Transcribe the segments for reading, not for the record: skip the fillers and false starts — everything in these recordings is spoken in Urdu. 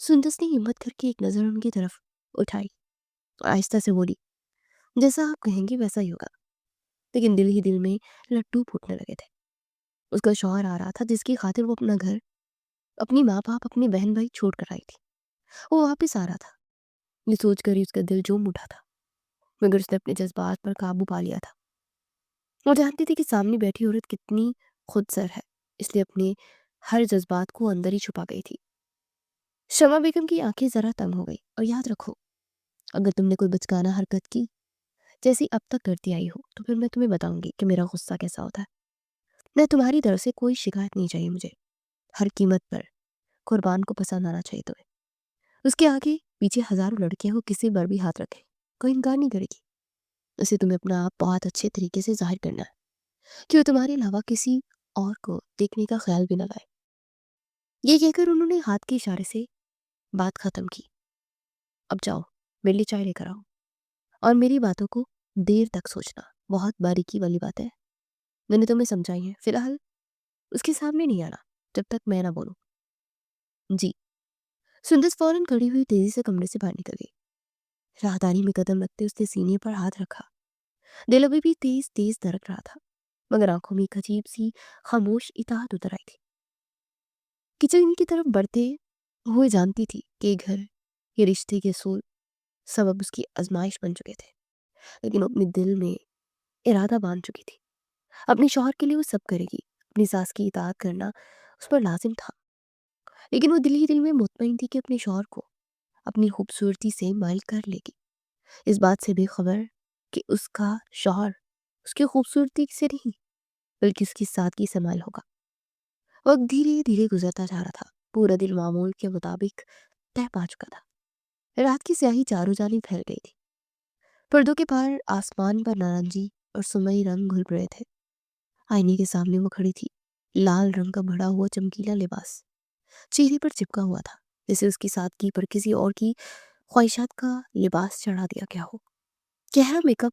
سندس نے ہمت کر کے ایک نظر ان کی طرف اٹھائی اور آہستہ سے بولی، جیسا آپ کہیں گے ویسا ہی ہوگا۔ لیکن دل ہی دل میں لڈو پھوٹنے لگے تھے۔ اس کا شوہر آ رہا تھا جس کی خاطر وہ اپنا گھر، اپنی ماں باپ، اپنی بہن بھائی چھوڑ کر آئی تھی، وہ واپس آ رہا تھا۔ یہ سوچ کر ہی اس کا دل جوم اٹھا تھا، مگر اس نے اپنے جذبات پر قابو پا لیا تھا۔ وہ جانتی تھی کہ سامنے بیٹھی عورت کتنی خود سر ہے، اس لیے اپنے ہر جذبات کو اندر ہی چھپا گئی تھی۔ شمع بیگم کی آنکھیں ذرا تنگ ہو گئی، اور یاد رکھو، اگر تم نے کوئی بچکانہ حرکت کی جیسی اب تک کرتی آئی ہو تو پھر میں تمہیں بتاؤں گی کہ میرا غصہ کیسا ہوتا ہے۔ میں تمہاری طرف سے کوئی شکایت نہیں چاہیے مجھے، ہر قیمت پر قربان کو پسند آنا چاہیے تمہیں۔ اس کے آگے پیچھے ہزاروں لڑکیاں ہو، کسی پر بھی ہاتھ رکھے کوئی انکار نہیں کرے گی۔ اسے تمہیں اپنا آپ بہت اچھے طریقے سے ظاہر کرنا ہے کہ وہ تمہارے علاوہ کسی اور کو دیکھنے کا خیال بھی نہ لائے۔ یہ کہہ کر انہوں نے ہاتھ کے اشارے سے بات ختم کی۔ اب جاؤ، میرے لیے چائے لے کر آؤ، اور میری باتوں کو دیر تک سوچنا، بہت باریکی والی بات ہے، میں نے تمہیں سمجھائی ہیں۔ فی الحال اس کے سامنے نہیں آنا جب تک میں نہ بولوں۔ جی۔ سندس فوراً کھڑی ہوئی تیزی سے کمرے سے باہر نکل گئی۔ راہداری میں قدم رکھتے اس نے سینے پر ہاتھ رکھا۔ دل ابھی بھی تیز تیز دھڑک رہا تھا، مگر آنکھوں میں ایک عجیب سی خاموش اطاعت اتر آئی تھی۔ کچن کی طرف بڑھتے ہوئے جانتی تھی کہ یہ گھر، یہ رشتے کے اصول سبب اس کی آزمائش بن چکے تھے، لیکن وہ اپنے دل میں ارادہ باندھ چکی تھی، اپنے شوہر کے لیے وہ سب کرے گی۔ اپنی ساس کی اطاعت کرنا اس پر لازم تھا، لیکن وہ دل ہی دل میں مطمئن تھی کہ اپنے شوہر کو اپنی خوبصورتی سے مائل کر لے گی، اس بات سے بے خبر کہ اس کا شوہر اس کی خوبصورتی سے نہیں بلکہ اس کی سادگی سے مائل ہوگا۔ وقت دھیرے دھیرے گزرتا جا رہا تھا، پورا دل معمول کے مطابق طے پا چکا تھا۔ رات کی سیاہی چاروں جانب پھیل گئی تھی، پردوں کے پار آسمان پر نارنجی اور سمئی رنگ گھل رہے تھے۔ آئینے کے سامنے وہ کھڑی تھی، لال رنگ کا بڑا ہوا چمکیلا لباس چہرے پر چپکا ہوا تھا، جیسے اس کی سادگی پر کسی اور کی خواہشات کا لباس چڑھا دیا گیا ہو۔ گہرا میک اپ،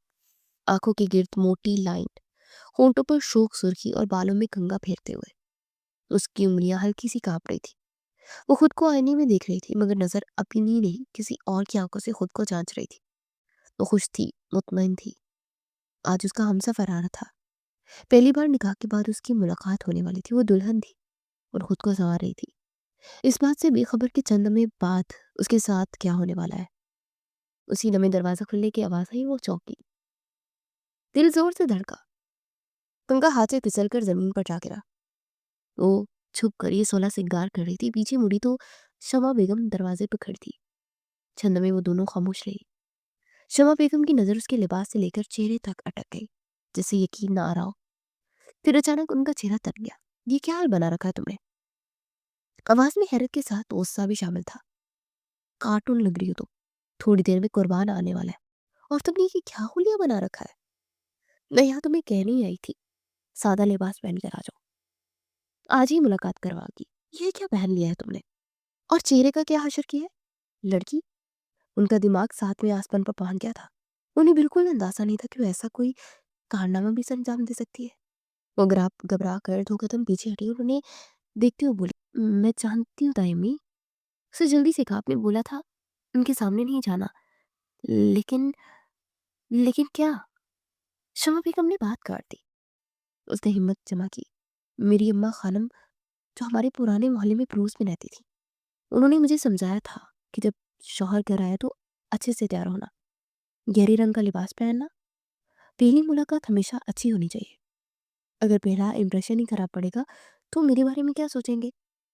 آنکھوں کے گرد موٹی لائن، ہونٹوں پر شوخ سرخی اور بالوں میں کنگھا پھیرتے ہوئے اس کی انگلیاں ہلکی سی کانپ رہی تھی۔ وہ خود کو آئینے میں دیکھ رہی تھی، مگر نظر اپنی نہیں کسی اور کی آنکھوں سے خود کو جانچ رہی تھی۔ وہ خوش تھی، مطمئن تھی۔ آج اس کا ہمسفر آ رہا تھا، پہلی بار نکاح کے بعد اس کی ملاقات ہونے والی تھی۔ وہ دلہن تھی اور خود کو سنوار رہی تھی، اس بات سے بے خبر کہ چند لمحے بعد اس کے ساتھ کیا ہونے والا ہے۔ اسی لمحے دروازہ کھلنے کی آواز آئی، وہ چونکی، دل زور سے دھڑکا، کنگھا ہاتھ سے پھسل کر زمین پر جا گرا۔ وہ چھپ کر یہ سولہ سنگار کر رہی تھی، پیچھے مڑی تو شمع بیگم دروازے پہ کھڑی تھی۔ چند لمحے وہ دونوں خاموش رہی۔ شمع بیگم کی نظر اس کے لباس سے لے کر چہرے تک اٹک گئی، جسے یقین نہ آ رہا ہو۔ پھر اچانک ان کا چہرہ تن گیا۔ یہ کیا حال بنا رکھا ہے تم نے؟ آواز میں حیرت کے ساتھ غصہ بھی شامل تھا۔ کارٹون لگ رہی ہو، تو تھوڑی دیر میں قربان آنے والا ہے، اور تم نے یہ کیا حلیہ بنا رکھا ہے؟ میں یہاں تمہیں کہنے ہی آئی تھی، سادہ لباس پہن کر آ جاؤ، آج ہی ملاقات کروا گی۔ یہ کیا پہن لیا ہے تم نے؟ اور چہرے کا کیا حشر کیا ہے؟ لڑکی، ان کا دماغ ساتھ میں آسمان پر پہنچ گیا تھا۔ انہیں بالکل اندازہ نہیں تھا کہ وہ ایسا کوئی کارنامہ بھی سر انجام دے سکتی ہے۔ وہ گھبرا کر 2 قدم پیچھے ہٹی اور انہیں دیکھتے ہوئے بولی، میں جانتی ہوں تائمی، اسے جلدی سے کہا، آپ نے بولا تھا ان کے سامنے نہیں جانا، لیکن کیا؟ شمع بیگم نے بات کاٹ دی۔ اس نے ہمت جمع کی، میری اماں خانم جو ہمارے پرانے محلے میں پروس میں رہتی تھی، انہوں نے مجھے سمجھایا تھا کہ جب شوہر گھر آئے تو اچھے سے تیار ہونا، گہرے رنگ کا لباس پہننا، پہلی ملاقات ہمیشہ اچھی ہونی چاہیے۔ اگر پہلا امپریشن ہی خراب پڑے گا تو میرے بارے میں کیا سوچیں گے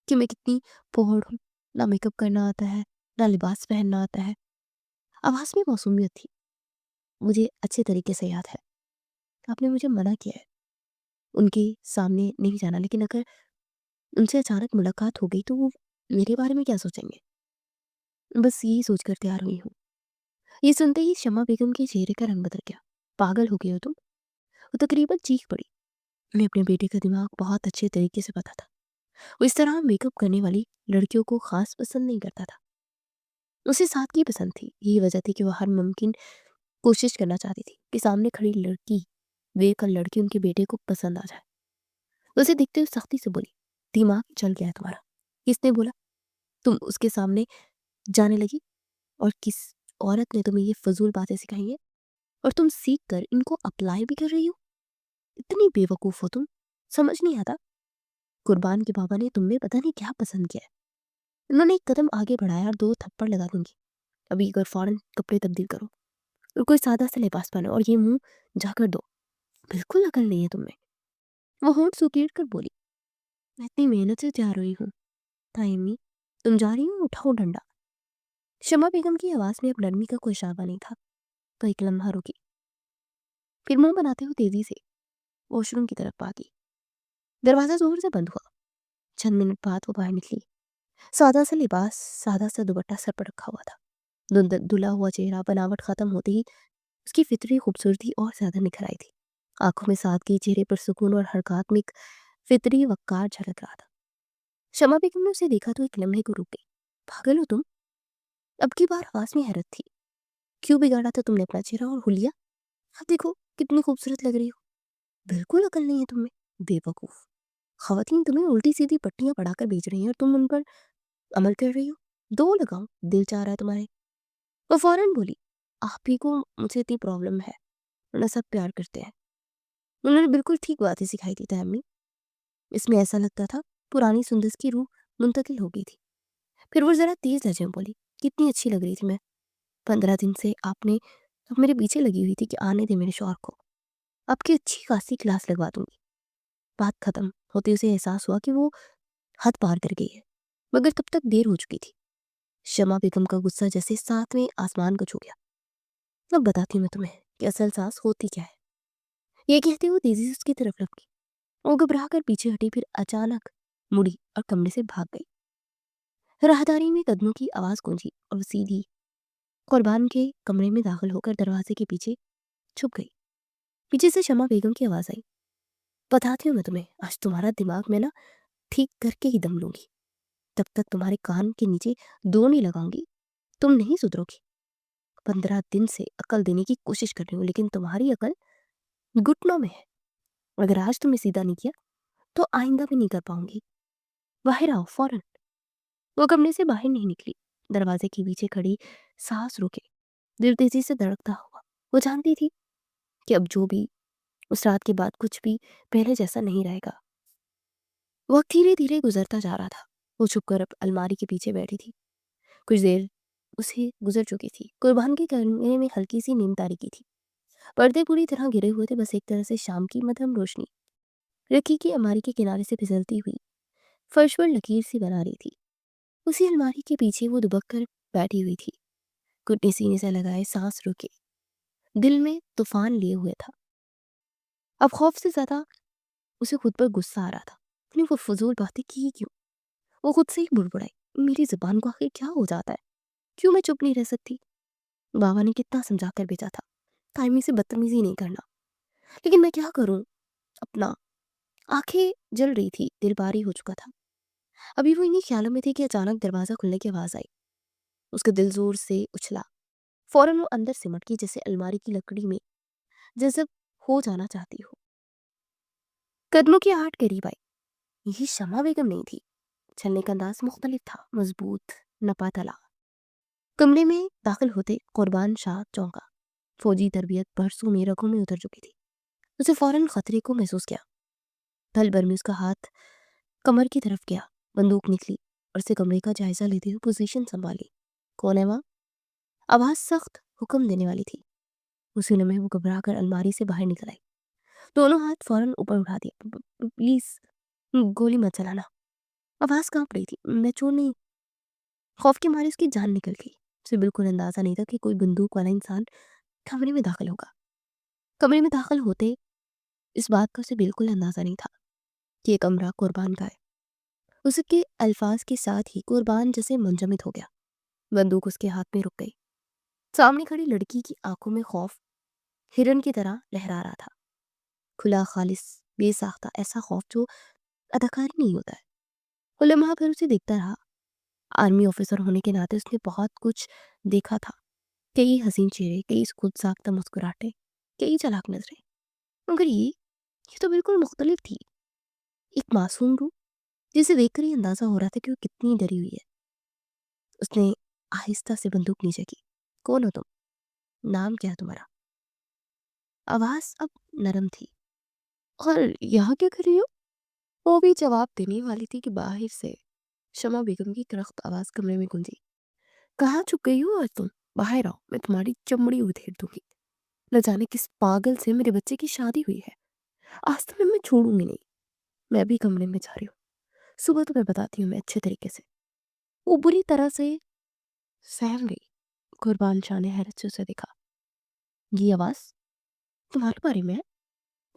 کہ میں کتنی پوہڑ ہوں، نہ میک اپ کرنا آتا ہے، نہ لباس پہننا آتا ہے۔ آواز میں معصومیت تھی۔ مجھے اچھے طریقے سے یاد ہے، آپ نے مجھے منع کیا ہے ان کے سامنے نہیں جانا، لیکن اگر ان سے اچانک ملاقات ہو گئی تو وہ میرے بارے میں کیا سوچیں گے؟ بس یہی سوچ کر تیار ہوئی ہوں۔ یہ سنتے ہی شمع بیگم کے چہرے کا رنگ بدل گیا۔ پاگل ہو گئے ہو تم؟ وہ تقریباً چیخ پڑی۔ انہیں اپنے بیٹے کا دماغ بہت اچھے طریقے سے پتا تھا۔ وہ اس طرح میک اپ کرنے والی لڑکیوں کو خاص پسند نہیں کرتا تھا، اسے سادگی پسند تھی۔ یہی وجہ تھی کہ وہ ہر ممکن کوشش کرنا چاہتی تھی کہ سامنے کھڑی لڑکی، بے عقل لڑکی، ان کے بیٹے کو پسند آ جائے۔ اسے دیکھتے ہوئے سختی سے بولی، دماغ چل گیا ہے تمہارا؟ کس نے بولا؟ تم اس کے سامنے جانے لگی اور کس عورت نے تمہیں یہ فضول باتیں سکھائی ہیں اور تم سیکھ کر ان کو اپلائی بھی کر رہی ہو؟ اتنی بے وقوف ہو تم، سمجھ نہیں آتا؟ قربان کے بابا نے تم میں پتہ نہیں کیا پسند کیا ہے۔ انہوں نے ایک قدم آگے بڑھایا اور 2 تھپڑ لگا دوں گی، ابھی اگر فوراً کپڑے تبدیل کرو اور کوئی سادہ سا لباس پہنو اور یہ منہ جا کر دو، بالکل عقل نہیں ہے تم میں۔ وہ ہونٹ سکیڑ کر بولی، میں اتنی محنت سے جا رہی ہوں تائمی، تم جا رہی ہو؟ اٹھاؤ ڈنڈا۔ شمع بیگم کی آواز میں اب نرمی کا کوئی شائبہ نہیں تھا، تو ایک لمحہ رکی، پھر منہ بناتے ہوئے تیزی سے واش روم کی طرف بھاگی۔ دروازہ زور سے بند ہوا، چند منٹ بعد وہ باہر نکلی۔ سادہ سا لباس، سادہ سا دوپٹہ سر پر رکھا ہوا تھا، دھلا ہوا چہرہ بناوٹ ختم ہوتے ہی اس کی فطری خوبصورتی اور زیادہ نکھر آئی تھی۔ آنکھوں میں سادگی، چہرے پر سکون اور حرکات میں ایک فطری وقار جھلک رہا تھا۔ شمع بیگم نے اسے دیکھا تو ایک لمحے کو رک گئی۔ پاگل ہو تم؟ اب کی بار آواز میں حیرت تھی۔ کیوں بگاڑا تھا تم نے اپنا چہرہ اور حلیہ؟ اب دیکھو کتنی خوبصورت لگ رہی ہو۔ بالکل عقل نہیں ہے تم میں، بے وقوف۔ خواتین تمہیں الٹی سیدھی پٹیاں پڑھا کر بیچ رہی ہیں اور تم ان پر عمل کر رہی ہو۔ دو لگاؤ، دل چاہ رہا ہے تمہارے۔ وہ فوراً بولی، آپ ہی کو مجھ سے اتنی پرابلم ہے، ورنہ سب پیار کرتے ہیں۔ انہوں نے بالکل ٹھیک باتیں سکھائی تھی تیمی۔ اس میں ایسا لگتا تھا پرانی سندس کی روح منتقل ہو گئی تھی۔ پھر وہ ذرا تیز لہجے میں بولی، کتنی اچھی لگ رہی تھی میں۔ 15 دن سے آپ میرے پیچھے لگی ہوئی تھی کہ آنے دے میرے شوہر کو، آپ کی اچھی خاصی کلاس لگوا دوں گی۔ بات ختم ہوتے اسے احساس ہوا کہ وہ حد پار کر گئی ہے، مگر تب تک دیر ہو چکی تھی۔ شمع بیگم کا غصہ جیسے 7ویں آسمان کو چھو گیا۔ اب بتاتی ہوں میں تمہیں کہ اصل ساس ہوتی کیا ہے۔ یہ کہتے ہوئے تیزی سے اس کی طرف لپکی۔ وہ گھبرا کر پیچھے ہٹی، پھر اچانک مڑی اور کمرے سے بھاگ گئی۔ راہداری میں قدموں کی آواز گونجی اور وہ سیدھی قربان کے کمرے میں داخل ہو کر دروازے کے پیچھے چھپ گئی۔ پیچھے سے شمع بیگم کی آواز آئی، بتاتی ہوں میں تمہیں، آج تمہارا دماغ میں نا ٹھیک کر کے ہی دم لوں گی۔ تب تک تمہارے کان کے نیچے 2 نہیں لگاؤں گی، تم نہیں سدھرو گی۔ 15 دن سے عقل دینے کی کوشش کر رہی ہوں، لیکن تمہاری عقل گھٹنوں میں ہے۔ اگر آج تمہیں سیدھا نہیں کیا تو آئندہ بھی نہیں کر پاؤں گی۔ باہر آؤ فوراً۔ وہ کمرے سے باہر نہیں نکلی، دروازے کے پیچھے کھڑی سانس روکے، دل تیزی سے دھڑکتا ہوا۔ وہ جانتی تھی کہ اب جو بھی اس رات کے بعد کچھ بھی پہلے جیسا نہیں رہے گا۔ وقت دھیرے دھیرے گزرتا جا رہا تھا۔ وہ چھپ کر اب الماری کے پیچھے بیٹھی تھی۔ کچھ دیر اسے گزر چکی تھی۔ قربان کے کمرے میں ہلکی سی نیم تاریکی تھی، پردے پوری طرح گرے ہوئے تھے، بس ایک طرح سے شام کی مدھم روشنی رکی کی الماری کے کنارے سے پھسلتی ہوئی فرش پر لکیر سی بنا رہی تھی۔ اسی الماری کے پیچھے وہ دبک کر بیٹھی ہوئی تھی، گھٹنے سینے سے لگائے، سانس روکے، دل میں طوفان لیے ہوئے تھا۔ اب خوف سے زیادہ اسے خود پر غصہ آ رہا تھا۔ اپنی وہ فضول باتیں کی کیوں؟ وہ خود سے ہی بڑبڑائی، میری زبان کو آخر کیا ہو جاتا ہے؟ کیوں میں چپ نہیں رہ سکتی؟ بابا نے کتنا سمجھا کر بھیجا تھا تائمی سے بدتمیزی نہیں کرنا، لیکن میں کیا کروں؟ اپنا آنکھیں جل رہی تھی، دل باری ہو چکا تھا۔ ابھی وہ انہی خیالوں میں تھی کہ اچانک دروازہ کھلنے کی آواز آئی۔ اس کا دل زور سے اچھلا، فوراً وہ اندر سمٹ گئی، جیسے الماری کی لکڑی میں جذب ہو جانا چاہتی ہو۔ قدموں کی آہٹ قریب آئی۔ یہی شمع بیگم نہیں تھی، چلنے کا انداز مختلف تھا، مضبوط، نپا تلا۔ کمرے میں داخل ہوتے قربان شاہ چونکا۔ فوجی تربیت برسوں میں رگوں میں اتر چکی تھی۔ اسے فوراً خطرے کو محسوس کیا۔ پل بھر میں اس کا ہاتھ کمر کی طرف گیا، بندوق نکلی اور اسے کمرے کا جائزہ لیتے ہوئے پوزیشن سنبھالی۔ کون ہے وہاں؟ آواز سخت حکم دینے والی تھی۔ اسی لمحے وہ گھبرا کر الماری سے باہر نکل آئی، دونوں ہاتھ فوراً اوپر اٹھا دیا۔ پلیز گولی مت چلانا۔ آواز کانپ رہی تھی، میں چور نہیں۔ خوف کے مارے اس کی جان نکل گئی۔ اسے بالکل اندازہ نہیں تھا کہ کوئی بندوق والا انسان کمرے میں داخل ہوگا۔ کمرے میں داخل ہوتے اس بات کا اسے بالکل اندازہ نہیں تھا کہ یہ کمرہ قربان کا ہے۔ اس کے الفاظ کے ساتھ ہی قربان جیسے منجمد ہو گیا۔ بندوق اس کے ہاتھ میں رک گئی۔ سامنے کھڑی لڑکی کی آنکھوں میں خوف ہرن کی طرح لہرا رہا تھا، کھلا، خالص، بے ساختہ، ایسا خوف جو اداکاری نہیں ہوتا ہے۔ وہ لمحہ پھر اسے دیکھتا رہا۔ آرمی آفیسر ہونے کے ناطے اس نے بہت کچھ دیکھا تھا، کئی حسین چہرے، کئی خود ساختہ مسکراہٹیں، کئی چالاک نظریں، مگر یہ تو بالکل مختلف تھی۔ ایک معصوم روح جسے دیکھ کر ہی اندازہ ہو رہا تھا کہ وہ کتنی ڈری ہوئی ہے۔ اس نے آہستہ سے بندوق نیچے کی۔ کون ہو تم؟ نام کیا ہے تمہارا؟ آواز اب نرم تھی۔ اور یہاں کیا کر رہی ہو؟ وہ بھی جواب دینے والی تھی کہ باہر سے شمع بیگم کی کرخت آواز کمرے میں گونجی۔ کہاں چھپ گئی ہو آج تم؟ باہر آؤ، میں تمہاری چمڑی ادھیڑ دوں گی۔ نہ جانے کس پاگل سے میرے بچے کی شادی ہوئی ہے، آج تو میں چھوڑوں گی نہیں۔ میں ابھی کمرے میں جا رہی ہوں، صبح تمہیں بتاتی ہوں میں اچھے طریقے سے۔ وہ بری طرح سے سہم گئی۔ قربان شاہ نے حیرت سے اسے دیکھا۔ یہ آواز تمہارے بارے میں ہے؟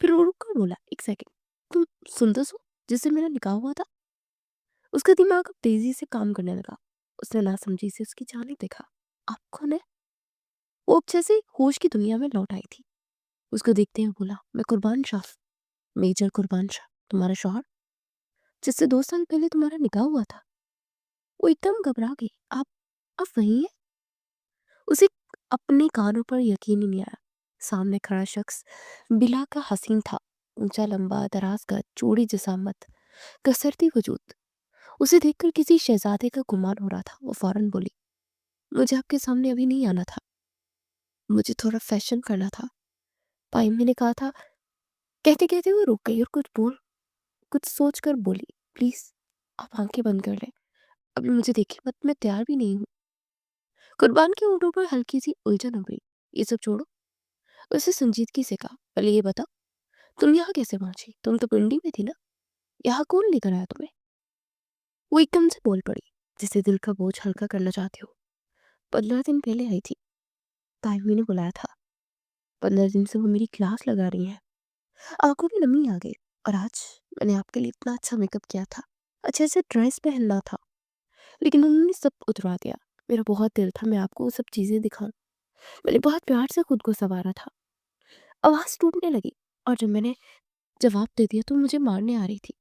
پھر وہ رک کر بولا، ایک سیکنڈ، تم سندس ہو جس سے میرا نکاح ہوا تھا؟ اس کا دماغ اب تیزی سے کام کرنے لگا۔ اس نے ناسمجھی سے اس کی جانب دیکھا۔ آپ کون ہے؟ وہ اب جیسے ہوش کی دنیا میں لوٹ آئی تھی۔ اس کو دیکھتے ہوئے بولا، میں قربان شاہ، میجر قربان شاہ، تمہارا شوہر، جس سے 2 سال پہلے تمہارا نکاح ہوا تھا۔ وہ ایک دم گھبرا گئی۔ آپ وہیں ہیں؟ اسے اپنے کانوں پر یقین ہی نہیں آیا۔ سامنے کھڑا شخص بلا کا حسین تھا، اونچا لمبا، دراز قد، چوڑی جسامت، کسرتی وجود۔ اسے دیکھ کر کسی شہزادے کا گمان ہو رہا تھا۔ وہ فوراً بولی، مجھے آپ کے سامنے ابھی نہیں آنا تھا، مجھے تھوڑا فیشن کرنا تھا، پائمی نے کہا تھا۔ کہتے کہتے وہ رک گئی اور کچھ سوچ کر بولی، پلیز آپ آنکھیں بند کر لیں، ابھی مجھے دیکھیں مت، میں تیار بھی نہیں ہوں۔ قربان کے ہونٹوں پر ہلکی سی الجھن ہو گئی۔ یہ سب چھوڑو، اسے سنجیدگی سے کہا، پہلے یہ بتا تم یہاں کیسے پہنچی؟ تم تو پنڈی میں تھی نا، یہاں کون لے کر آیا تمہیں؟ وہ ایک دم سے بول پڑی جسے دل کا بوجھ ہلکا کرنا چاہتی ہو۔ 15 دن پہلے آئی تھی، تائمی نے بلایا تھا، 15 دن سے وہ میری کلاس لگا رہی ہیں۔ آنکھوں میں نمی آ گئی۔ اور آج میں نے آپ کے لیے اتنا اچھا میک اپ کیا تھا، اچھے سے ڈریس پہننا تھا، لیکن انہوں نے سب اتروا دیا۔ میرا بہت دل تھا میں آپ کو وہ سب چیزیں دکھاؤں، میں نے بہت پیار سے خود کو سنوارا تھا۔ آواز ٹوٹنے لگی اور جب میں نے جواب دے دیا تو مجھے مارنے آ رہی تھی،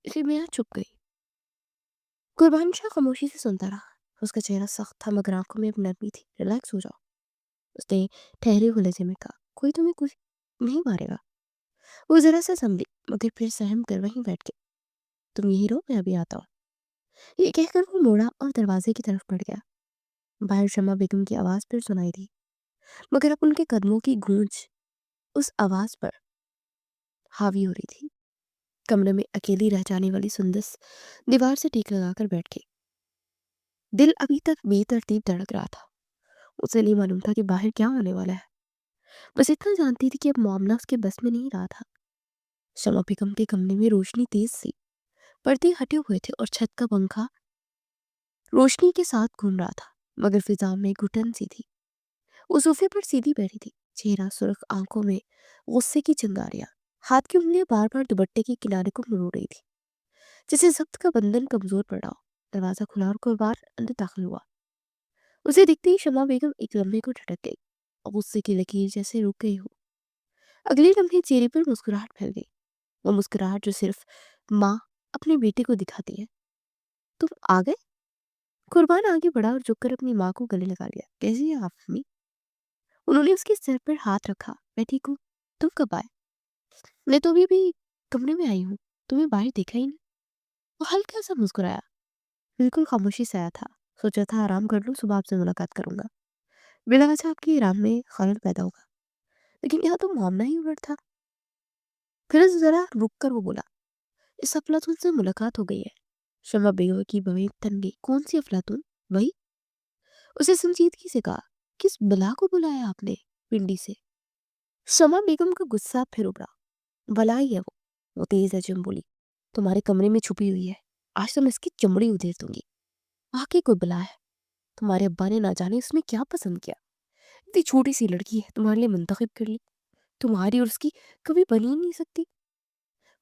اس لیے میں یہاں چھپ گئی۔ قربان شاہ خاموشی سے سنتا رہا۔ اس کا چہرہ سخت تھا مگر آنکھوں میں اب نرمی تھی۔ ریلیکس ہو جاؤ، اس نے ٹھہرے ہوئے لہجے میں کہا، کوئی تمہیں کچھ نہیں مارے گا۔ وہ ذرا سا سنبھلی مگر پھر سہم کر وہیں بیٹھ گئی۔ تم یہی رہو، میں ابھی آتا ہوں۔ یہ کہہ کر وہ موڑا اور دروازے کی طرف بڑھ گیا۔ باہر شمع بیگم کی آواز پھر سنائی دی، مگر اب ان کے قدموں کی گونج اس آواز پر حاوی ہو رہی تھی۔ کمرے میں اکیلی رہ جانے والی سندس دیوار سے ٹیک لگا کر بیٹھ گئی۔ دل ابھی تک بے ترتیب دھڑک رہا تھا۔ اسے نہیں معلوم تھا کہ باہر کیا ہونے والا ہے، بس اتنا جانتی تھی کہ اب معاملہ اس کے بس میں نہیں رہا تھا۔ شمع بیگم کے کمرے میں روشنی تیز سی، پردے ہٹے ہوئے تھے اور چھت کا پنکھا روشنی کے ساتھ گھوم رہا تھا، مگر فضا میں گھٹن سی تھی۔ وہ صوفے پر سیدھی بیٹھی تھی، چہرہ سرخ، آنکھوں میں غصے کی چنگاریاں، ہاتھ کی انگلیاں بار بار دوپٹے کے کنارے کو مروڑ رہی تھی جیسے ضبط کا بندھن کمزور پڑا ہو۔ دروازہ کھلا اور قربان اندر داخل ہوا۔ اسے دیکھتے ہی شمع بیگم ایک لمحے کو جھٹک گئی اور غصے کی لکیر جیسے رک گئی ہو۔ اگلے لمحے چہرے پر مسکراہٹ پھیل گئی، وہ مسکراہٹ جو صرف ماں اپنے بیٹے کو دکھاتی ہے۔ تم آ گئے؟ قربان آگے بڑھا اور جھک کر اپنی ماں کو گلے لگا لیا۔ کیسی ہیں آپ امی؟ انہوں نے اس کے سر پر ہاتھ رکھا۔ میں ٹھیک ہوں، تم کب آئے؟ میں تو ابھی کمرے میں آئی ہوں، تمہیں باہر دیکھا ہی نہیں۔ وہ ہلکا سا مسکرایا، بالکل خاموشی سے آیا تھا، سوچا تھا آرام کر لوں، صبح آپ سے ملاقات کروں گا، بلا وجہ آپ کی آرام میں خلل پیدا ہوگا، لیکن یہاں تو معاملہ ہی الٹ تھا۔ پھر ذرا رک کر وہ بولا، اس افلاطون سے ملاقات ہو گئی ہے۔ شمع بیگم کی بویں تن گئی۔ کون سی افلاطون؟ وہی، اسے سنجیدگی سے کہا، کس بلا کو بلایا آپ نے پنڈی سے؟ شمع بیگم کا غصہ پھر ابھرا۔ بلا ہی ہے وہ تیز اجم بولی، تمہارے کمرے میں چھپی ہوئی ہے، آج تو میں اس کی چمڑی ادھیڑ دوں گی۔ واقعی کوئی بلا ہے، تمہارے ابا نے نہ جانے اس میں کیا پسند کیا، اتنی چھوٹی سی لڑکی ہے تمہارے لیے منتخب کر لی، تمہاری اور اس کی کبھی بنی ہی نہیں سکتی۔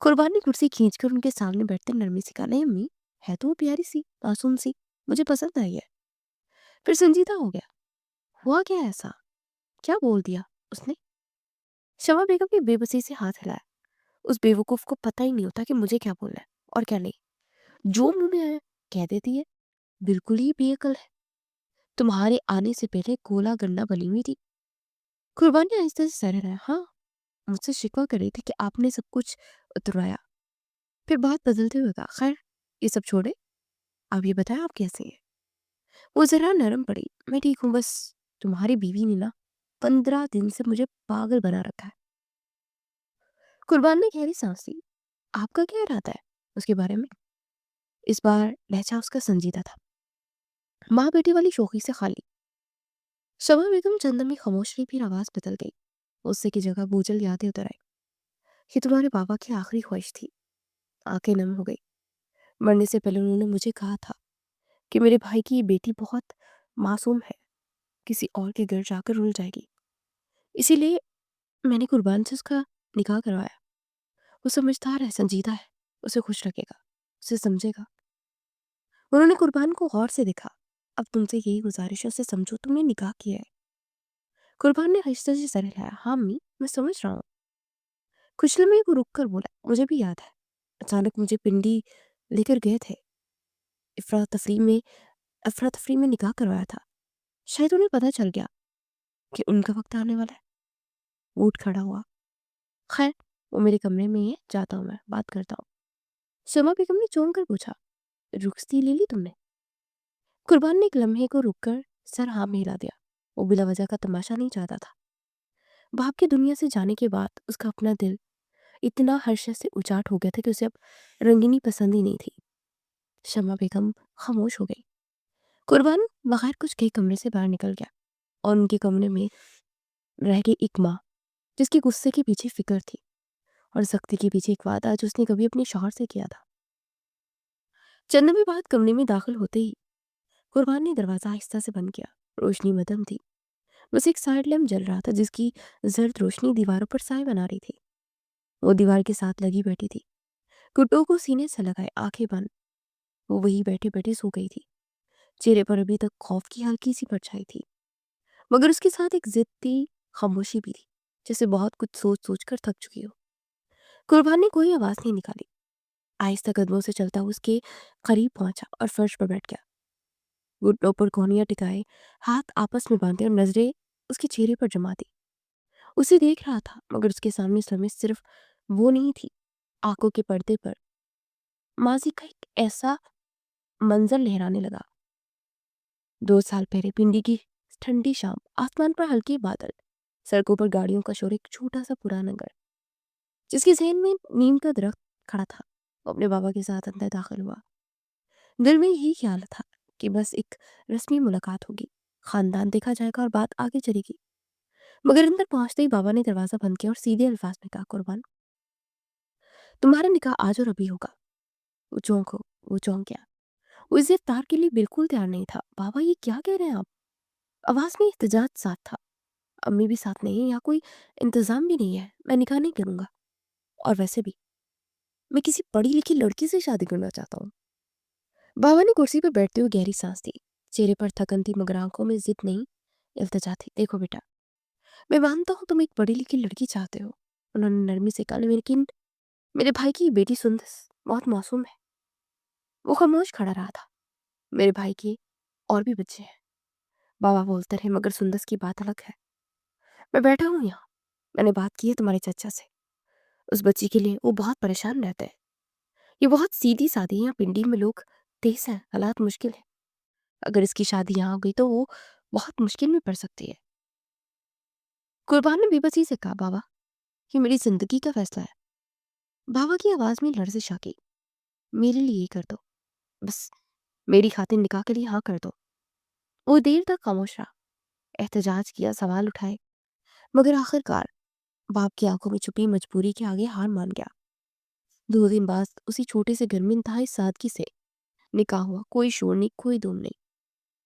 قربان نے کرسی کھینچ کر ان کے سامنے بیٹھتے نرمی سے کہا، نہیں امی، ہے تو وہ پیاری سی، معصوم سی، مجھے پسند آئی ہے۔ پھر سنجیدہ ہو گیا، ہوا کیا ایسا، کیا بول دیا اس نے؟ شمع بیگم نے بے بسی سے ہاتھ ہلایا۔ اس بیوقوف کو پتہ ہی نہیں ہوتا کہ مجھے کیا بولنا ہے اور کیا نہیں، جو منہ میں آیا کہہ دیتی ہے، بالکل ہی بے عقل ہے۔ تمہارے آنے سے پہلے گولا گنڈا بنی ہوئی تھی۔ قربان نے آہستہ سے سر ہلایا، ہاں، مجھ سے شکوہ کر رہی تھی کہ آپ نے سب کچھ اتروایا۔ پھر بات بدلتے ہوئے کہا، خیر یہ سب چھوڑے، آپ یہ بتائیں آپ کیسے ہیں؟ وہ ذرا نرم پڑی۔ میں ٹھیک ہوں، بس تمہاری بیوی نے نا 15 دن سے مجھے پاگل بنا رکھا ہے۔ قربان نے گہری سانس لی۔ آپ کا کیا ارادہ ہے اس کے بارے میں؟ اس بار لہجہ اس کا سنجیدہ تھا، ماں بیٹی والی شوخی سے خالی۔ شمع بیگم چند لمحے خاموش رہی، پھر آواز بدل گئی۔ غصے کی جگہ بوجھل یادیں اتر آئی۔ یہ تمہارے بابا کی آخری خواہش تھی۔ آنکھیں نم ہو گئی۔ مرنے سے پہلے انہوں نے مجھے کہا تھا کہ میرے بھائی کی یہ بیٹی بہت معصوم ہے، کسی اور کے گھر جا کر رل جائے گی، اسی لیے میں نے قربان سے اس کا نکاح کروایا۔ وہ سمجھدار ہے، سنجیدہ ہے، اسے خوش رکھے گا، اسے سمجھے گا۔ انہوں نے قربان کو غور سے دیکھا۔ اب تم سے یہی گزارش ہے، اسے سمجھو، تم نے نکاح کیا ہے۔ قربان نے آہستہ سے سر ہلایا۔ ہاں امی، میں سمجھ رہا ہوں۔ کچھ لمحے کو رک کر بولا، مجھے بھی یاد ہے، اچانک مجھے پنڈی لے کر گئے تھے، افراتفری میں نکاح کروایا تھا۔ شاید انہیں پتہ چل گیا کہ ان کا وقت آنے والا ہے۔ وہ اٹھ کھڑا ہوا۔ خیر، وہ میرے کمرے میں ہی ہے، جاتا ہوں، میں بات کرتا ہوں۔ شمع بیگم نے چونک کر پوچھا، رخصتی لے لی تم نے؟ قربان نے ایک لمحے کو رک کر سر ہاں میں ہلا دیا۔ وہ بلا وجہ کا تماشا نہیں چاہتا تھا۔ باپ کی دنیا سے جانے کے بعد اس کا اپنا دل اتنا ہرشت سے اچاٹ ہو گیا تھا کہ اسے اب رنگینی پسند ہی نہیں تھی۔ شمع بیگم خاموش ہو گئی۔ قربان بغیر کچھ کہے کمرے سے باہر نکل گیا اور ان کے کمرے میں رہ گئی ایک ماں جس کی غصے کے پیچھے فکر تھی اور سختی کے پیچھے ایک وعدہ جو اس نے کبھی اپنے شوہر سے کیا تھا۔ چند لمحے بعد کمرے میں داخل ہوتے ہی قربان نے دروازہ آہستہ سے بند کیا۔ روشنی مدھم تھی، بس ایک سائڈ لیمپ جل رہا تھا جس کی زرد روشنی دیواروں پر سائے بنا رہی تھی۔ وہ دیوار کے ساتھ لگی بیٹھی تھی، گھٹوں کو سینے سے لگائے، آنکھیں بند۔ وہ وہی بیٹھے بیٹھے سو گئی تھی۔ چہرے پر ابھی تک خوف کی ہلکی سی پرچھائی تھی، مگر اس کے ساتھ ایک ضدی خاموشی بھی تھی، جیسے بہت کچھ سوچ سوچ کر تھک چکی ہو۔ قربان نے کوئی آواز نہیں نکالی، آہستہ قدموں سے چلتا ہوا اس کے قریب پہنچا اور فرش پر بیٹھ گیا۔ گھٹنوں پر کونیاں ٹکائے، ہاتھ آپس میں باندھے اور نظریں اس کے چہرے پر جما دی۔ اسے دیکھ رہا تھا، مگر اس کے سامنے اس لمحے صرف وہ نہیں تھی۔ آنکھوں کے پردے پر ماضی کا ایک ایسا منظر لہرانے لگا۔ 2 سال پہلے پنڈی کی ٹھنڈی شام، آسمان پر ہلکے بادل، سڑکوں پر گاڑیوں کا شور، ایک چھوٹا سا پرانا گھر جس کے ذہن میں نیم کا درخت کھڑا تھا۔ وہ اپنے بابا کے ساتھ اندر داخل ہوا۔ دل میں یہی خیال تھا کہ بس ایک رسمی ملاقات ہوگی، خاندان دیکھا جائے گا اور بات آگے چلے گی۔ مگر اندر پہنچتے ہی بابا نے دروازہ بند کیا اور سیدھے الفاظ میں کہا، قربان، تمہارا نکاح آج اور ابھی ہوگا۔ وہ چونک گیا۔ وہ اس افطار کے لیے بالکل تیار نہیں تھا۔ بابا، یہ کیا کہہ رہے ہیں آپ؟ آواز میں احتجاج ساتھ تھا۔ امی بھی ساتھ نہیں، یا کوئی انتظام بھی نہیں ہے، میں نکاح نہیں کروں گا، اور ویسے بھی میں کسی پڑھی لکھی لڑکی سے شادی کرنا چاہتا ہوں۔ بابا نے کرسی پر بیٹھتے ہوئے گہری سانس دی۔ چہرے پر تھکن تھی، مگر آنکھوں میں ضد نہیں، التجا تھی۔ دیکھو بیٹا، میں مانتا ہوں تم ایک پڑھی لکھی لڑکی چاہتے ہو، انہوں نے نرمی سے کہا، لیکن میرے بھائی کی بیٹی سندس بہت معصوم ہے۔ وہ خاموش کھڑا رہا تھا۔ میرے بھائی کے اور بھی بچے ہیں، بابا بولتے رہے، مگر سندس کی بات الگ ہے۔ میں بیٹھا ہوں یہاں، میں نے بات کی ہے تمہارے چچا سے، اس بچی کے لیے وہ بہت پریشان رہتے ہیں۔ یہ بہت سیدھی سادی ہے، پنڈی میں لوگ تیز ہیں، حالات مشکل ہیں۔ اگر اس کی شادی یہاں ہو گئی تو وہ بہت مشکل میں پڑ سکتی ہے۔ قربان نے بے بسی سے کہا، بابا، یہ میری زندگی کا فیصلہ ہے۔ بابا کی آواز میں لرزش آ گئی۔ میرے لیے یہ کر دو، بس میری خاطر نکاح کے لیے ہاں کر دو۔ وہ دیر تک خاموش رہا، احتجاج کیا، سوال اٹھائے، مگر آخر کار باپ کی آنکھوں میں چھپی مجبوری کے آگے ہار مان گیا۔ 2 دن بعد اسی چھوٹے سے گھر میں انتہائی سادگی سے نکاح ہوا۔ کوئی شور نہیں، کوئی دھوم نہیں،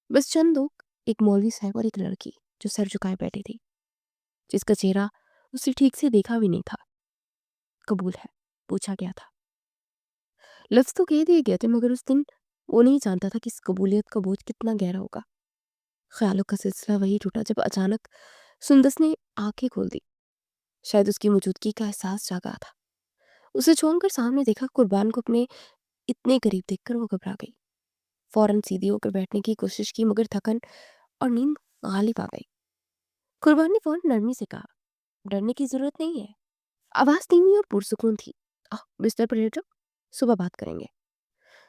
بس چند لوگ، ایک مولوی صاحب اور ایک لڑکی جو سر جھکائے بیٹھی تھی، جس کا چہرہ اسے ٹھیک سے دیکھا بھی نہیں تھا۔ قبول ہے، پوچھا گیا تھا۔ لفظ تو کہہ دیے گئے تھے، مگر اس دن وہ نہیں جانتا تھا کہ اس قبولیت کا بوجھ کتنا گہرا ہوگا۔ خیالوں کا سلسلہ وہی ٹوٹا جب اچانک سندس نے آنکھیں کھول دی۔ شاید اس کی موجودگی کا احساس جاگا تھا۔ اسے چھوڑ کر سامنے دیکھا، قربان کو اپنے اتنے قریب دیکھ کر وہ گھبرا گئی۔ فوراً سیدھی ہو کر بیٹھنے کی کوشش کی، مگر تھکن اور نیند غالب آ گئی۔ قربان نے فوراً نرمی سے کہا، ڈرنے کی ضرورت نہیں ہے۔ آواز دھیمی اور پرسکون تھی، بستر پر لیٹ جاؤ، صبح بات کریں گے۔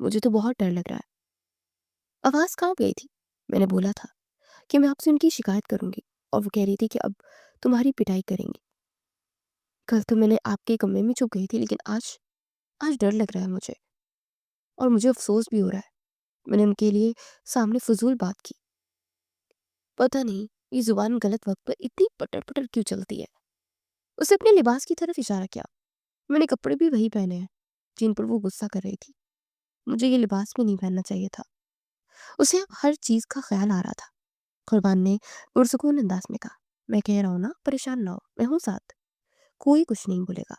مجھے تو بہت ڈر لگ رہا ہے۔ آواز کہاں گئی تھی؟ میں نے بولا تھا کہ میں آپ سے ان کی شکایت کروں گی، اور وہ کہہ رہی تھی کہ اب تمہاری پٹائی کریں گی۔ کل تو میں نے آپ کے کمرے میں چھپ گئی تھی، لیکن آج ڈر لگ رہا ہے مجھے، اور مجھے افسوس بھی ہو رہا ہے میں نے ان کے لیے سامنے فضول بات کی۔ پتہ نہیں یہ زبان غلط وقت پر اتنی پٹر پٹر کیوں چلتی ہے۔ اسے اپنے لباس کی طرف اشارہ کیا۔ میں نے کپڑے بھی وہی پہنے ہیں جن پر وہ غصہ کر رہی تھی۔ مجھے یہ لباس بھی نہیں پہننا چاہیے تھا۔ اسے اب ہر چیز کا خیال آ رہا تھا۔ قربان نے پرسکون انداز میں کہا، میں کہہ رہا ہوں نا، پریشان نہ ہو، میں ہوں ساتھ، کوئی کچھ نہیں بولے گا۔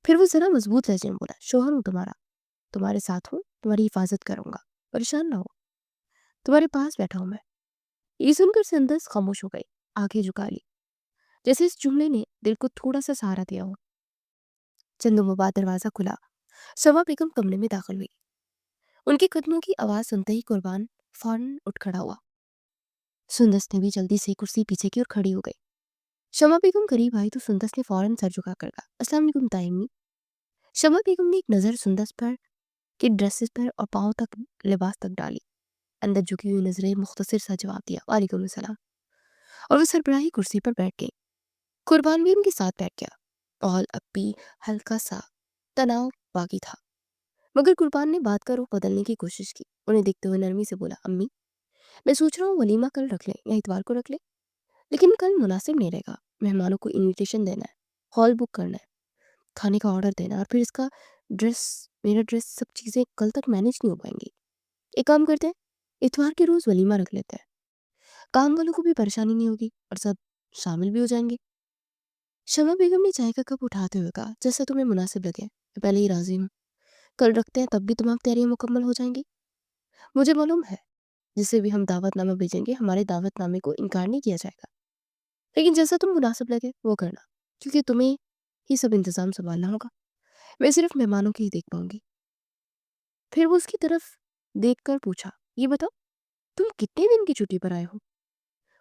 پھر وہ ذرا مضبوط لہجے میں بولا، شوہر ہوں تمہارا، تمہارے ساتھ ہوں، تمہاری حفاظت کروں گا، پریشان نہ ہو، تمہارے پاس بیٹھا ہوں میں۔ یہ سن کر سندس خاموش ہو گئی، آنکھیں جھکا لی، جیسے اس جملے نے دل کو تھوڑا سا سہارا دیا ہو۔ چند دنوں بعد دروازہ کھلا، شمع بیگم کمرے میں داخل ہوئی۔ ان کے قدموں کی آواز سنتے ہی قربان فوراً اٹھ کھڑا ہوا۔ سندس نے بھی جلدی سے کرسی پیچھے کی اور کھڑی ہو گئی۔ شمع بیگم قریب آئی تو سندس نے فوراً سر جھکا کر کہا، السلام علیکم تائمی۔ شمع بیگم نے ایک نظر سندس پر کے ڈریسز پر اور پاؤں تک لباس تک ڈالی، اندر جھکی ہوئی نظریں مختصر سا جواب دیا، وعلیکم السلام، اور وہ سربراہی کرسی پر بیٹھ گئی۔ قربان بھی ان کے ساتھ بیٹھ گیا۔ ماحول اب بھی ہلکا سا تناؤ باقی تھا، مگر قربان نے بات کا رخ بدلنے کی کوشش کی۔ انہیں دیکھتے ہوئے نرمی سے بولا، امی، میں سوچ رہا ہوں ولیمہ کل رکھ لیں یا اتوار کو رکھ لیں، لیکن کل مناسب نہیں رہے گا۔ مہمانوں کو انویٹیشن دینا ہے، ہال بک کرنا ہے، کھانے کا آرڈر دینا، اور پھر اس کا میرا ڈریس، سب چیزیں کل تک مینیج نہیں ہو پائیں گی۔ ایک کام کرتے ہیں، اتوار کے روز ولیمہ رکھ لیتے ہیں، کام والوں کو بھی پریشانی نہیں ہوگی اور سب شامل بھی ہو جائیں گے۔ شمع بیگم نے چائے کا کپ اٹھاتے ہوئے کہا، جیسا تمہیں مناسب لگے، میں پہلے ہی راضی ہوں۔ کل رکھتے ہیں، تب بھی تمام تیاریاں مکمل ہو جائیں گی۔ مجھے معلوم ہے جسے بھی ہم دعوت نامہ بھیجیں گے، ہمارے دعوت نامے کو انکار نہیں کیا جائے گا، لیکن جیسا تم مناسب لگے وہ کرنا، کیونکہ تمہیں ہی سب انتظام سنبھالنا ہوگا، میں صرف مہمانوں کی ہی دیکھ پاؤں گی۔ پھر وہ اس کی طرف دیکھ کر پوچھا، یہ بتاؤ تم کتنے دن کی چھٹی پر آئے ہو؟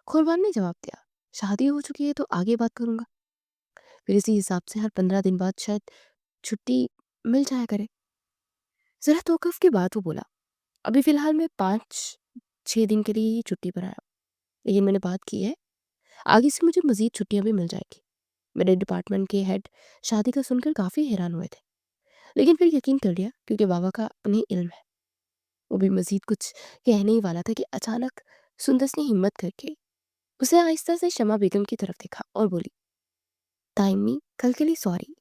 قربان نے جواب دیا، شادی ہو چکی ہے تو آگے بات کروں گا، پھر اسی حساب سے ہر 15 دن بعد شاید چھٹی مل جایا کرے۔ ذرا توقف کے بعد وہ بولا، ابھی فی الحال میں 5-6 دن کے لیے ہی چھٹی پر آیا ہوں، لیکن میں نے بات کی ہے آگے سے مجھے مزید چھٹیاں بھی مل جائیں گی۔ میرے ڈپارٹمنٹ کے ہیڈ شادی کا سن کر کافی حیران ہوئے تھے، لیکن پھر یقین کر لیا کیونکہ بابا کا انہیں علم ہے۔ وہ بھی مزید کچھ کہنے ہی والا تھا کہ اچانک سندس نے ہمت کر کے اسے آہستہ سے شمع بیگم کی طرف دیکھا اور بولی، تائمی، کل کے لیے سوری۔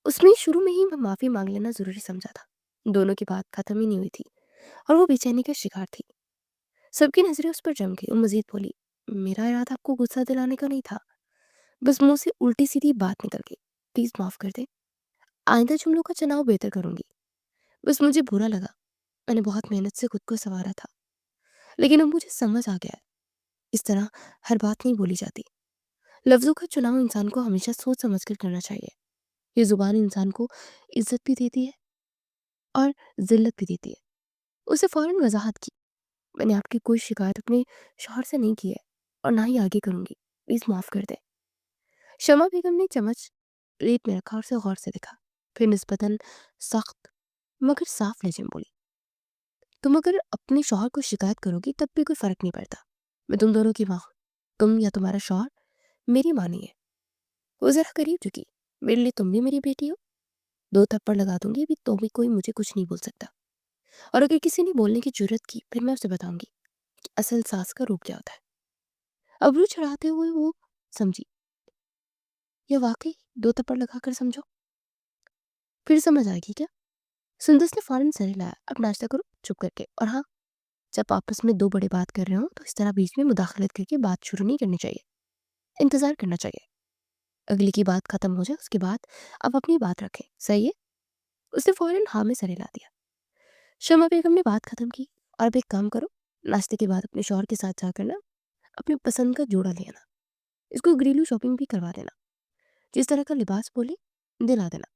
اس نے شروع میں ہی معافی مانگ لینا ضروری سمجھا تھا، دونوں کی بات ختم ہی نہیں ہوئی تھی اور وہ بے چینی کا شکار تھی۔ سب کی نظریں اس پر جم گئی۔ وہ مزید بولی، میرا ارادہ آپ کو غصہ دلانے کا نہیں تھا، بس منہ سے الٹی سیدھی بات نکل گئی، پلیز معاف کر دیں، آئندہ جملوں کا چناؤ بہتر کروں گی۔ بس مجھے برا لگا، میں نے بہت محنت سے خود کو سنوارا تھا، لیکن اب مجھے سمجھ آ گیا ہے اس طرح ہر بات نہیں بولی جاتی۔ لفظوں کا چناؤ انسان کو ہمیشہ سوچ سمجھ کر کرنا چاہیے۔ یہ زبان انسان کو عزت بھی دیتی ہے اور ذلت بھی دیتی ہے۔ اسے فوراً وضاحت کی، میں نے آپ کی کوئی شکایت اپنے شوہر سے نہیں کی ہے اور نہ ہی آگے کروں گی، پلیز معاف کر دیں۔ شمع بیگم نے چمچ پلیٹ میں رکھا اور اسے غور سے دیکھا، پھر نسبتاً سخت مگر صاف لہجے میں بولی، تم اگر اپنے شوہر کو شکایت کرو گی تب بھی کوئی فرق نہیں پڑتا، میں تم دونوں کی ماں ہوں، تم یا تمہارا شوہر میری ماں نہیں ہے۔ وہ ذرا قریب جھکی، میرے لیے تم بھی میری بیٹی ہو، 2 تھپڑ لگا دوں گی، ابھی تو بھی کوئی مجھے کچھ نہیں بول سکتا، اور اگر کسی نے بولنے کی جرت کی پھر میں اسے بتاؤں گی کہ اصل ساس کا روپ کیا ہوتا ہے۔ ابرو چڑھاتے ہوئے وہ سمجھی، یا واقعی 2 تھپڑ لگا کر سمجھو، پھر سمجھ آئے گی کیا؟ سندس نے فوراً سر ہلایا، اب ناشتہ کرو چپ کر کے، اور ہاں، جب آپس میں 2 بڑے بات کر رہے ہوں تو اس طرح بیچ میں مداخلت کر کے بات شروع نہیں کرنی چاہیے، انتظار کرنا چاہیے، اگلی کی بات ختم ہو جائے اس کے بعد اب اپنی بات رکھیں، صحیح ہے؟ اس نے فوراً ہاں میں سر ہلا دیا۔ شمع بیگم نے بات ختم کی، اور اب ایک کام کرو، ناشتے کے بعد اپنے شوہر کے ساتھ جا کر نا اپنی پسند کا جوڑا لے آنا، اس کو گھریلو شاپنگ بھی کروا دینا، جس طرح کا لباس بولے دلا دینا،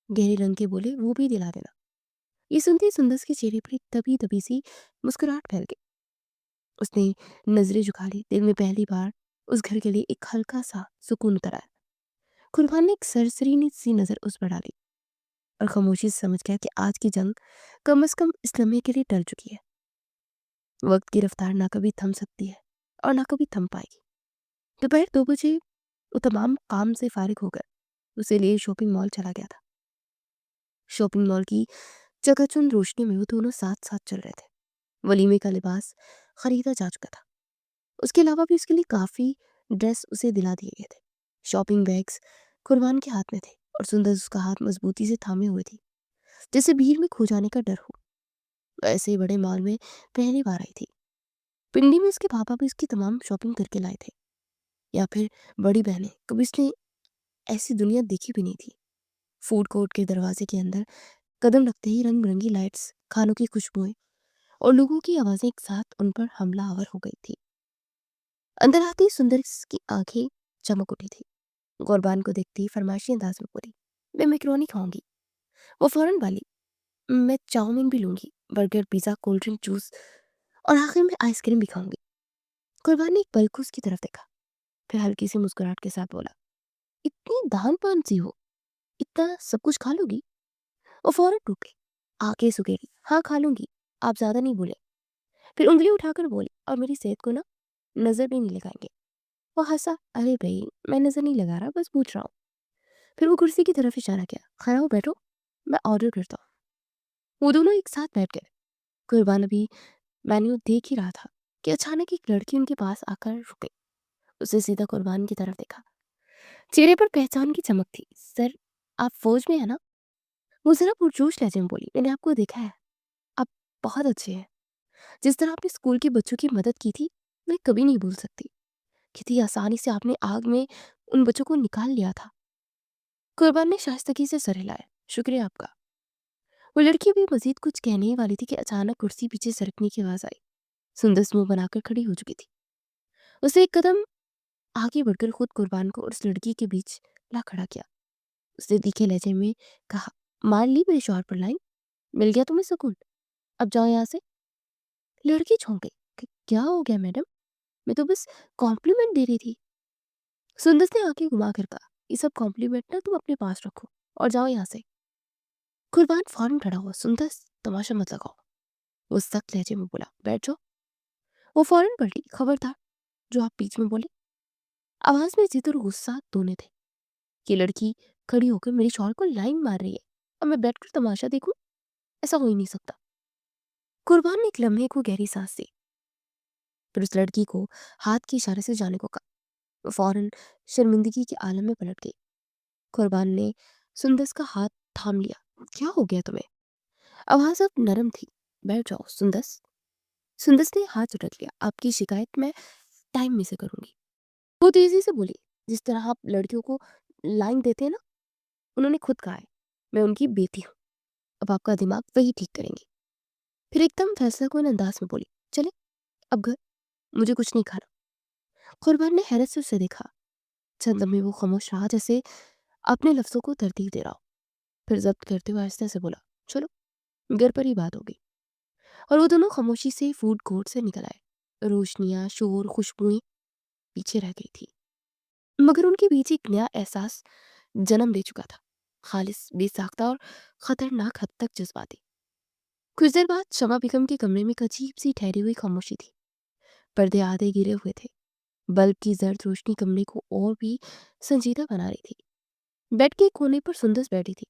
گہرے رنگ کے بولے وہ بھی دلا دینا۔ یہ سنتے ہی سندس کے چہرے پر ایک دبی سی مسکراہٹ پھیل گئی۔ اس نے نظریں جھکا لی، دل میں پہلی بار اس گھر کے لیے ایک ہلکا سا سکون اتر آیا۔ قربان نے ایک سرسری سی نظر اس پر ڈالی، اور خاموشی سے سمجھ گیا کہ آج کی جنگ کم از کم اس لمحے کے لیے ٹل چکی ہے۔ وقت کی رفتار نہ کبھی تھم سکتی ہے اور نہ کبھی تھم پائے گی۔ دوپہر 2 بجے وہ تمام کام سے فارغ ہو کر اسے لیے شاپنگ مال چلا گیا تھا۔ شاپنگ مال کی چکا چند روشنی میں وہ دونوں ساتھ ساتھ چل رہے تھے۔ ولیمے کا لباس خریدا جا چکا تھا، اس کے علاوہ بھی اس کے لیے کافی ڈریس اسے دلا دیے گئے تھے۔ شاپنگ بیگز قربان کے ہاتھ میں تھے اور سندر اس کا ہاتھ مضبوطی سے تھامے ہوئے تھی، جیسے بھیڑ میں کھو جانے کا ڈر ہو۔ ایسے بڑے مال میں پہلی بار آئی تھی۔ پنڈی میں اس کے پاپا بھی اس کی تمام شاپنگ کر کے لائے تھے، یا پھر بڑی بہنیں، کبھی اس نے ایسی دنیا دیکھی بھی نہیں تھی۔ فوڈ کورٹ کے دروازے کے اندر قدم رکھتے ہی رنگ برنگی لائٹس، کھانوں کی خوشبوئیں اور لوگوں کی آوازیں ایک ساتھ ان پر حملہ آور ہو گئی تھی۔ اندر آتے ہی سندر کی آنکھیں چمک اٹھی تھی۔ قربان کو دیکھتی فرمائشی انداز میں بولی، میں میکرونی کھاؤں گی۔ وہ فوراً بالی، میں چاؤمین بھی لوں گی، burger, pizza, cold drink, juice اور آخر میں آئس کریم بھی کھاؤں گی۔ قربان نے ایک پل کو اس کی طرف دیکھا، پھر ہلکی سی مسکراہٹ کے ساتھ بولا، اتنی دان پان سی ہو، اتنا سب کچھ کھا لو گی؟ وہ فوراً ٹوٹ گئی، آنکھیں سکیڑی، ہاں کھا لوں گی، آپ زیادہ نہیں بولے۔ پھر انگلی اٹھا کر بولی، اور میری صحت کو نا نظر بھی نہیں لگائیں گے۔ وہ ہنسا، ارے بھائی میں نظر نہیں لگا رہا، بس پوچھ رہا ہوں۔ پھر وہ کرسی کی طرف اشارہ کیا، کھڑا ہو بیٹھو، میں آرڈر کرتا ہوں۔ وہ دونوں ایک ساتھ بیٹھ گئے۔ قربان ابھی مینیو دیکھ ہی رہا تھا کہ اچانک ایک لڑکی ان کے پاس آ کر رک گئی۔ اسے سیدھا قربان کی طرف دیکھا، چہرے پر پہچان کی چمک تھی۔ سر، آپ فوج میں ہیں نا؟ وہ ذرا پرجوش لہجے میں بولی، میں نے آپ کو دیکھا ہے، آپ بہت اچھے ہیں۔ جس طرح آپ نے اسکول کے بچوں کی مدد کی تھی میں کبھی نہیں بھول سکتی۔ کتنی آسانی سے آپ نے آگ میں ان بچوں کو نکال لیا تھا۔ قربان نے شائستگی سے سر ہلایا، شکریہ آپ کا۔ وہ لڑکی بھی مزید کچھ کہنے ہی والی تھی کہ اچانک کرسی پیچھے سرکنے کی آواز آئی۔ سندس منہ بنا کر کھڑی ہو چکی تھی۔ اسے ایک قدم آگے بڑھ کر خود قربان کو اور اس لڑکی کے بیچ لا کھڑا کیا۔ اس نے تیکھے لہجے میں کہا، مار لی میرے شوہر پر لائن؟ مل گیا تمہیں سکون؟ اب جاؤ یہاں سے۔ لڑکی چونک گئی کہ کیا ہو گیا میڈم، میں تو بس کمپلیمنٹ دے رہی تھی۔ سندس نے آنکھیں گھما کر کہا، یہ سب کمپلیمنٹ نا تم اپنے پاس رکھو اور جاؤ یہاں سے۔ قربان فوراً کھڑا ہوا، سندس تماشا مت لگاؤ۔ وہ سخت لہجے میں بولا، بیٹھ جاؤ۔ وہ فوراً پلٹی، خبردار جو آپ بیچ میں بولے۔ آواز میں ضد اور غصہ دونوں تھے۔ یہ لڑکی کھڑی ہو کر میرے شوہر کو لائن مار رہی ہے اور میں بیٹھ کر تماشا دیکھوں؟ ایسا ہو ہی نہیں سکتا۔ قربان نے ایک لمحے کو گہری سانس لی، پھر اس لڑکی کو ہاتھ کے اشارے سے جانے کو کہا۔ وہ فوراً شرمندگی کے عالم میں پلٹ گئی۔ قربان نے سندس کا ہاتھ تھام لیا، کیا ہو گیا تمہیں؟ آواز اب نرم تھی، بیٹھ جاؤ سندس۔ سندس نے ہاتھ جھٹک لیا، آپ کی شکایت میں ٹائم میں سے کروں گی۔ وہ تیزی سے بولی، جس طرح آپ لڑکیوں کو لائن دیتے ہیں نا، انہوں نے خود کہا ہے میں ان کی بیٹی ہوں، اب آپ کا دماغ وہی ٹھیک کریں گی۔ پھر ایک دم فیصلہ کن انداز میں بولی، چلے اب گھر، مجھے کچھ نہیں کھانا۔ قربان نے حیرت سے اسے دیکھا، چند لمحے وہ خاموش رہا، جیسے اپنے لفظوں کو ترتیب دے رہا ہو، پھر ضبط کرتے ہوئے آہستہ سے بولا، چلو گھر پر ہی بات ہوگی۔ اور وہ دونوں خاموشی سے فوڈ کورٹ سے نکل آئے۔ روشنیاں، شور، خوشبوئیں پیچھے رہ گئی تھی، مگر ان کے بیچ ایک نیا احساس جنم لے چکا تھا، خالص، بے ساختہ اور خطرناک حد تک جذباتی۔ کچھ دیر بعد شمع بیگم کے کمرے میں ایک عجیب سی ٹھہری ہوئی خاموشی تھی۔ پردے آدھے گرے ہوئے تھے، بلب کی زرد روشنی کمرے کو اور بھی سنجیدہ بنا رہی تھی۔ بیڈ کے کونے پر سندس بیٹھی تھی،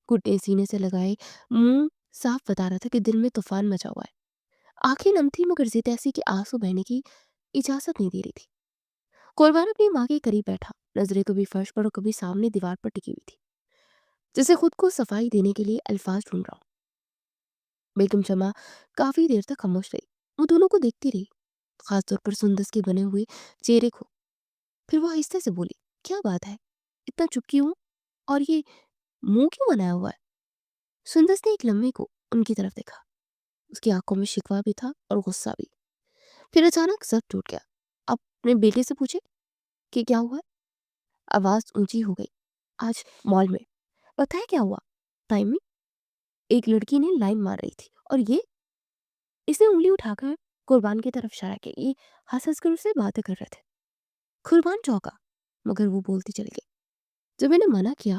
گھٹنے سینے سے لگائے، منہ صاف بتا رہا تھا کہ دل میں طوفان مچا ہوا ہے۔ آنکھیں نم تھی مگر ضد ایسی کہ آنسو بہنے کی اجازت نہیں دے رہی تھی۔ قربان اپنی ماں کے قریب بیٹھا، نظریں کبھی فرش پر اور کبھی سامنے دیوار پر ٹکی ہوئی تھی، جسے خود کو صفائی دینے کے لیے الفاظ ڈھونڈ رہا ہوں۔ بیگم شمع کافی دیر تک خاموش رہی، وہ دونوں کو دیکھتی رہی، خاص طور پر سندس کے بنے ہوئے چہرے کو۔ پھر وہ آہستہ سے بولی، کیا بات ہے، اتنا چپ کیوں ہوں اور یہ منہ کیوں بنایا ہوا ہے؟ سندس نے ایک لمحے کو ان کی طرف دیکھا، اس کی آنکھوں میں شکوہ بھی تھا اور غصہ بھی۔ پھر اچانک سر ٹوٹ گیا، آپ اپنے بیٹے سے پوچھے کہ کیا ہوا ہے؟ آواز اونچی ہو گئی، آج مال میں پتہ ہے کیا ہوا؟ ٹائم میں ایک لڑکی نے لائن مار رہی تھی اور یہ، اس نے انگلی اٹھا کر قربان کی طرف اشارہ کیا، یہ ہنس کر اسے باتیں کر رہے تھے۔ قربان چونکا مگر وہ بولتی چلی گئی، جب میں نے منع کیا